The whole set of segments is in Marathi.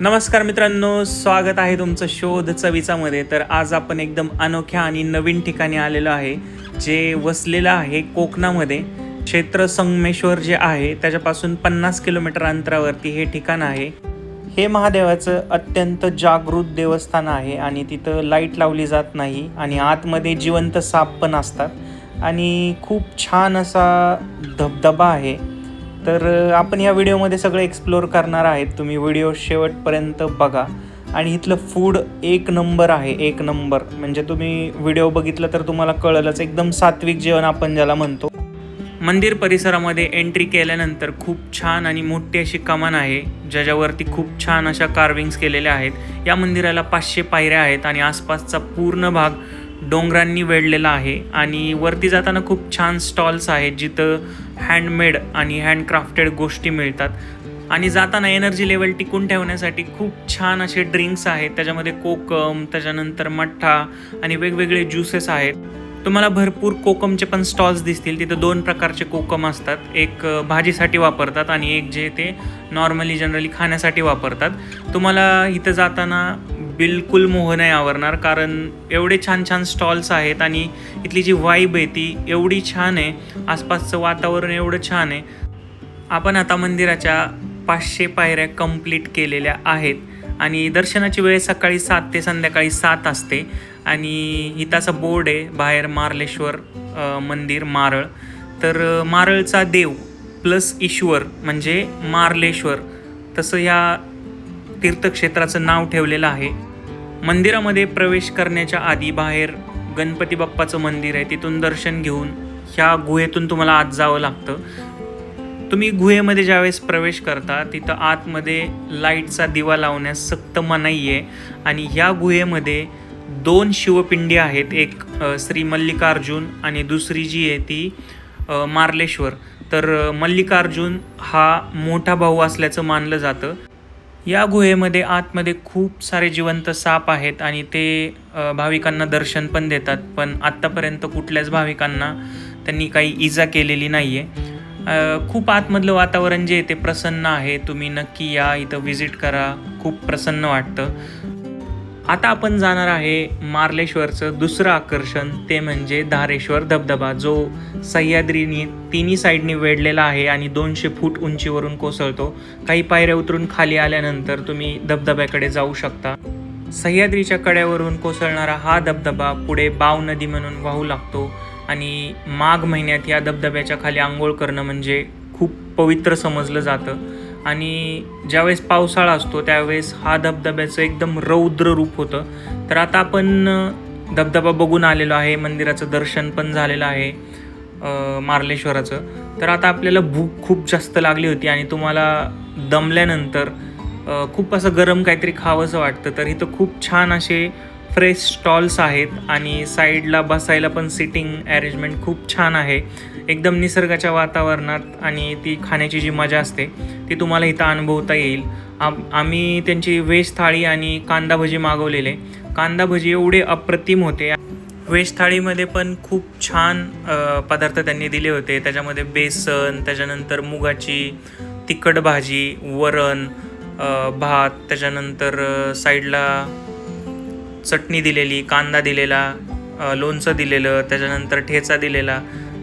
नमस्कार मित्रांनो, स्वागत आहे तुमचं शोध चवीचामध्ये. तर आज आपण एकदम अनोख्या आणि नवीन ठिकाणी आलेलो आहे, जे वसलेलं आहे कोकणामध्ये. क्षेत्र संगमेश्वर जे आहे त्याच्यापासून 50 किलोमीटर अंतरावरती हे ठिकाण आहे. हे महादेवाचं अत्यंत जागृत देवस्थान आहे आणि तिथं लाईट लावली जात नाही आणि आतमध्ये जिवंत साप पण असतात आणि खूप छान असा धबधबा आहे. तर आपण या व्हिडिओमध्ये सगळं एक्सप्लोअर करणार आहेत. तुम्ही व्हिडिओ शेवटपर्यंत बघा आणि इथलं फूड एक नंबर आहे, एक नंबर. म्हणजे तुम्ही व्हिडिओ बघितलं तर तुम्हाला कळलंच, एकदम सात्विक जेवण आपण ज्याला म्हणतो. मंदिर परिसरामध्ये एंट्री केल्यानंतर खूप छान आणि मोठी अशी कमान आहे, ज्याच्यावरती खूप छान अशा कार्विंग्स केलेल्या आहेत. या मंदिराला 500 पायऱ्या आहेत आणि आसपासचा पूर्ण भाग डोंगरांनी वेढलेला आहे. आणि वरती जाताना खूप छान स्टॉल्स आहेत, जिथं हँडमेड आणि हँडक्राफ्टेड गोष्टी मिळतात. आणि जाताना एनर्जी लेवल टिकून ठेवण्यासाठी खूप छान असे ड्रिंक्स आहेत. त्याच्यामध्ये कोकम, त्याच्यानंतर मठ्ठा आणि वेगवेगळे ज्युसेस आहेत. तुम्हाला भरपूर कोकमचे पण स्टॉल्स दिसतील. तिथं 2 प्रकारचे कोकम असतात, एक भाजीसाठी वापरतात आणि एक जे ते नॉर्मली जनरली खाण्यासाठी वापरतात. तुम्हाला इथं जाताना बिलकुल मोह नाही आवरणार, कारण एवढे छान छान स्टॉल्स आहेत आणि इथली जी वाईब आहे ती एवढी छान आहे. आसपासचं वातावरण एवढं छान आहे. आपण आता मंदिराच्या 500 पायऱ्या कंप्लीट केलेल्या आहेत आणि दर्शनाची वेळ सकाळी 7 ते संध्याकाळी 7 असते. आणि इथं असा बोर्ड आहे बाहेर, मार्लेश्वर मंदिर मारळ. तर मारळचा देव प्लस ईश्वर म्हणजे मार्लेश्वर, तसं ह्या तीर्थक्षेत्राचं नाव ठेवलेलं आहे. मंदिरामध्ये प्रवेश करण्याच्या आधी बाहेर गणपती बाप्पाचं मंदिर आहे, तिथून दर्शन घेऊन ह्या गुहेतून तुम्हाला आत जावं लागतं. तुम्ही गुहेमध्ये ज्यावेळेस प्रवेश करता तिथं आतमध्ये लाईटचा दिवा लावण्यास सक्त मनाई आहे. आणि ह्या गुहेमध्ये 2 शिवपिंडी आहेत, एक श्री मल्लिकार्जुन आणि दुसरी जी आहे ती मार्लेश्वर. तर मल्लिकार्जुन हा मोठा भाऊ असल्याचं मानलं जातं. या गुहेमध्ये आतमध्ये खूप सारे जिवंत साप आहेत आणि ते भाविकांना दर्शन पण देतात, पण आत्तापर्यंत कुठल्याच भाविकांना त्यांनी काही इजा केलेली नाही आहे. खूप आतमधलं वातावरण जे आहे ते प्रसन्न आहे. तुम्ही नक्की या, इथं व्हिजिट करा, खूप प्रसन्न वाटतं. आता आपण जाणार आहे मार्लेश्वरचं दुसरं आकर्षण, ते म्हणजे धारेश्वर धबधबा, जो सह्याद्रीनी तिन्ही साईडनी वेढलेला आहे आणि 200 फूट उंचीवरून कोसळतो. काही पायऱ्या उतरून खाली आल्यानंतर तुम्ही धबधब्याकडे जाऊ शकता. सह्याद्रीच्या कड्यावरून कोसळणारा हा धबधबा पुढे बाव नदी म्हणून वाहू लागतो आणि माघ महिन्यात या धबधब्याच्या खाली आंघोळ करणं म्हणजे खूप पवित्र समजलं जातं. आणि ज्यावेळेस पावसाळा असतो त्यावेळेस हा धबधब्याचं एकदम रौद्र रूप होतं. तर आता आपण धबधबा बघून आलेलो आहे, मंदिराचं दर्शन पण झालेलं आहे मार्लेश्वराचं. तर आता आपल्याला भूक खूप जास्त लागली होती आणि तुम्हाला दमल्यानंतर खूप असं गरम काहीतरी खावंसं वाटतं. तर इथं खूप छान असे फ्रेश स्टॉल्स आहेत आणि साईडला बसायला पण सिटिंग अरेंजमेंट खूप छान आहे. एकदम निसर्गाच्या वातावरणात आणि ती खाण्याची जी मजा असते ती तुम्हाला इथं अनुभवता येईल. आम्ही त्यांची व्हेज थाळी आणि कांदा भजी मागवलेले. कांदा भजी एवढे अप्रतिम होते. व्हेज थाळीमध्ये पण खूप छान पदार्थ त्यांनी दिले होते. त्याच्यामध्ये बेसन, त्याच्यानंतर मुगाची तिखट भाजी, वरण, भात, त्याच्यानंतर साईडला चटणी दिलेली, कांदा दिलेला, लोणचं दिलेलं, त्याच्यानंतर ठेचा दिलेला.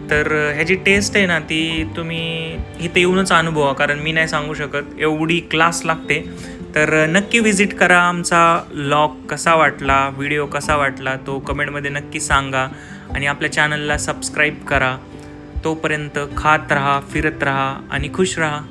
तर ह्याची टेस्ट आहे ना, ती तुम्ही इथे येऊनच अनुभवा, कारण मी नाही सांगू शकत, एवढी क्लास लागते. तर नक्की व्हिजिट करा. आमचा व्लॉग कसा वाटला, व्हिडिओ कसा वाटला तो कमेंटमध्ये नक्की सांगा आणि आपल्या चॅनलला सबस्क्राईब करा. तोपर्यंत खात राहा, फिरत राहा आणि खुश राहा.